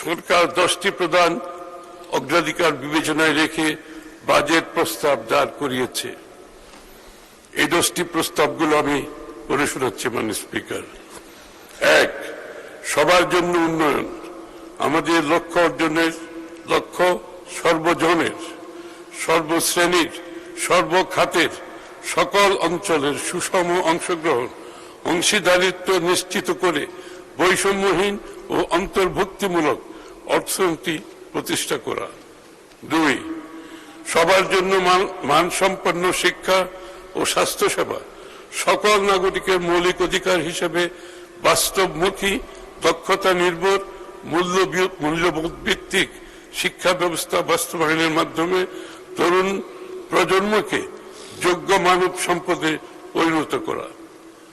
সরকার 10টি প্রধান অগ্রাধিকার বিবেচনায় রেখে বাজেট প্রস্তাব দাঁড় করিয়েছে। এই 10টি প্রস্তাবগুলো আমি পড়ে শোনাচ্ছি মাননীয় স্পিকার। 1, সবার জন্য উন্নয়ন। আমাদের লক্ষ্য অর্জনের লক্ষ্য সর্বজনের, সর্বশ্রেণীর, সর্বখাতের, সকল অঞ্চলের সুষম অংশগ্রহণ, অংশীদারিত্ব নিশ্চিত করে বৈষম্যহীন ও অন্তর্ভুক্তিমূলক অর্থনীতি প্রতিষ্ঠা করা। 2, সবার জন্য মানসম্পন্ন শিক্ষা ও স্বাস্থ্যসেবা সকল নাগরিকের মৌলিক অধিকার হিসেবে বাস্তবমুখী, দক্ষতা নির্ভর, মূল্যবোধ ভিত্তিক শিক্ষা ব্যবস্থা বাস্তবায়নের মাধ্যমে তরুণ প্রজন্মকে যোগ্য মানব সম্পদে পরিণত করা।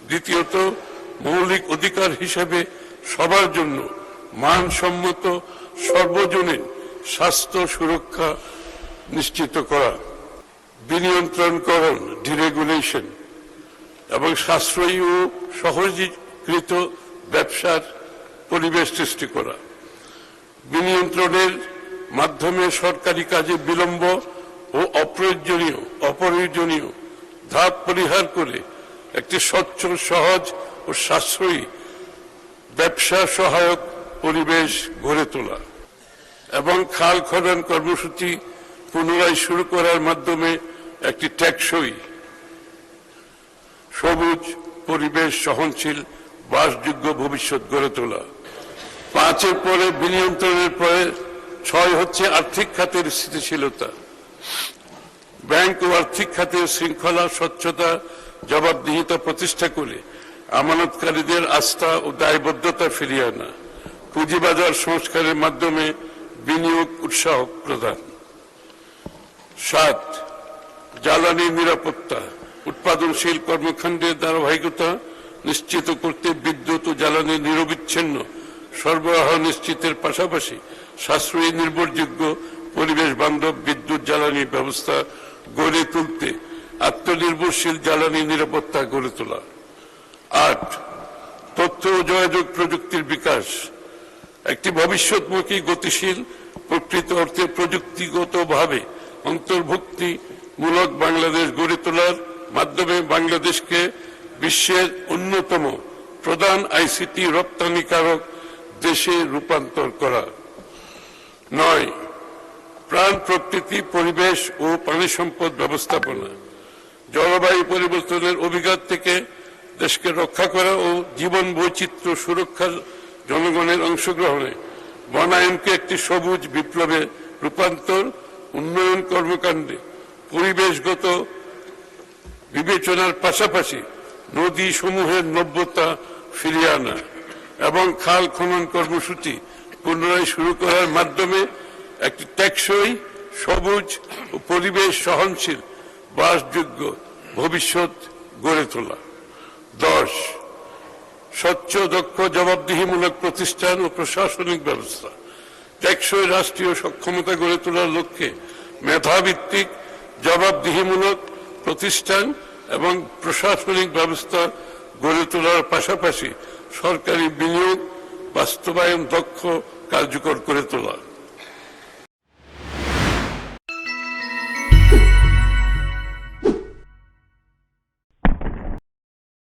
দ্বিতীয়ত, মৌলিক অধিকার হিসেবে সবার জন্য মানসম্মত সর্বজনীন স্বাস্থ্য সুরক্ষা নিশ্চিত করা, বিনিয়ন্ত্রণকরণ, ডিরেগুলেশন এবং সাশ্রয়ী ও সহজীকৃত ব্যবসার পরিবেশ সৃষ্টি করা। বিনিয়ন্ত্রণের মাধ্যমে সরকারি কাজে বিলম্ব ও অপ্রয়োজনীয় ধাপ পরিহার করে একটি স্বচ্ছ, সহজ ও সাশ্রয়ী ব্যবসা সহায়ক পরিবেশ গড়ে তোলা এবং খাল খনন কর্মসূচি পুনরায় শুরু করার মাধ্যমে একটি টেকসই, সবুজ, পরিবেশ সহনশীল, বাসযোগ্য ভবিষ্যৎ গড়ে তোলা। 5 পরে বিনিয়ন্ত্রণের পরে 6 হচ্ছে আর্থিক খাতের স্থিতিশীলতা। ব্যাংক ও আর্থিক খাতের শৃঙ্খলা, স্বচ্ছতা, জবাবদিহিতা প্রতিষ্ঠা করে আমানতকারীদের আস্থা ও দায়বদ্ধতা ফিরিয়ে আনা। পুঁজিবাজার সংস্কারের মাধ্যমে বিনিয়োগ উৎসাহ প্রদান। 7, জ্বালানি নিরাপত্তা। উৎপাদনশীল কর্মকাণ্ডের ধারাবাহিকতা নিশ্চিত করতে বিদ্যুৎ ও জ্বালানি নিরবিচ্ছিন্ন সরবরাহ নিশ্চিতের পাশাপাশি সাশ্রয়ী, নির্ভরযোগ্য, পরিবেশ বান্ধব বিদ্যুৎ জ্বালানি ব্যবস্থা গড়ে তুলতে আত্মনির্ভরশীল জ্বালানি নিরাপত্তা গড়ে তোলা। 8, তথ্য ও যোগাযোগ প্রযুক্তির বিকাশ। একটি ভবিষ্যৎমুখী, গতিশীল, প্রকৃত অর্থে প্রযুক্তিগতভাবে অন্তর্ভুক্তিমূলক বাংলাদেশ গড়ে তোলার মাধ্যমে বাংলাদেশকে বিশ্বের অন্যতম প্রধান আইসিটি রপ্তানিকারক দেশে রূপান্তর করা। 9, প্রাণ প্রকৃতি, পরিবেশ ও পানি সম্পদ ব্যবস্থাপনা। জলবায়ু পরিবর্তনের অভিঘাত থেকে দেশকে রক্ষা করা ও জীবন বৈচিত্র্য সুরক্ষার জনগণের অংশগ্রহণে বনায়নকে একটি সবুজ বিপ্লবে রূপান্তর, উন্নয়ন কর্মকাণ্ডে পরিবেশগত বিবেচনার পাশাপাশি নদী সমূহের নব্যতা ফিরিয়ে আনা এবং খাল খনন কর্মসূচি পুনরায় শুরু করার মাধ্যমে একটি টেকসই, সবুজ ও পরিবেশ সহনশীল, বাসযোগ্য ভবিষ্যৎ গড়ে তোলা। 10, স্বচ্ছ, দক্ষ, জবাবদিহিমূলক প্রতিষ্ঠান ও প্রশাসনিক ব্যবস্থা। টেকসই রাষ্ট্রীয় সক্ষমতা গড়ে তোলার লক্ষ্যে মেধাভিত্তিক, জবাবদিহিমূলক প্রতিষ্ঠান এবং প্রশাসনিক ব্যবস্থা গড়ে তোলার পাশাপাশি সরকারি বিনিয়োগ বাস্তবায়ন দক্ষ, কার্যকর করে তোলা।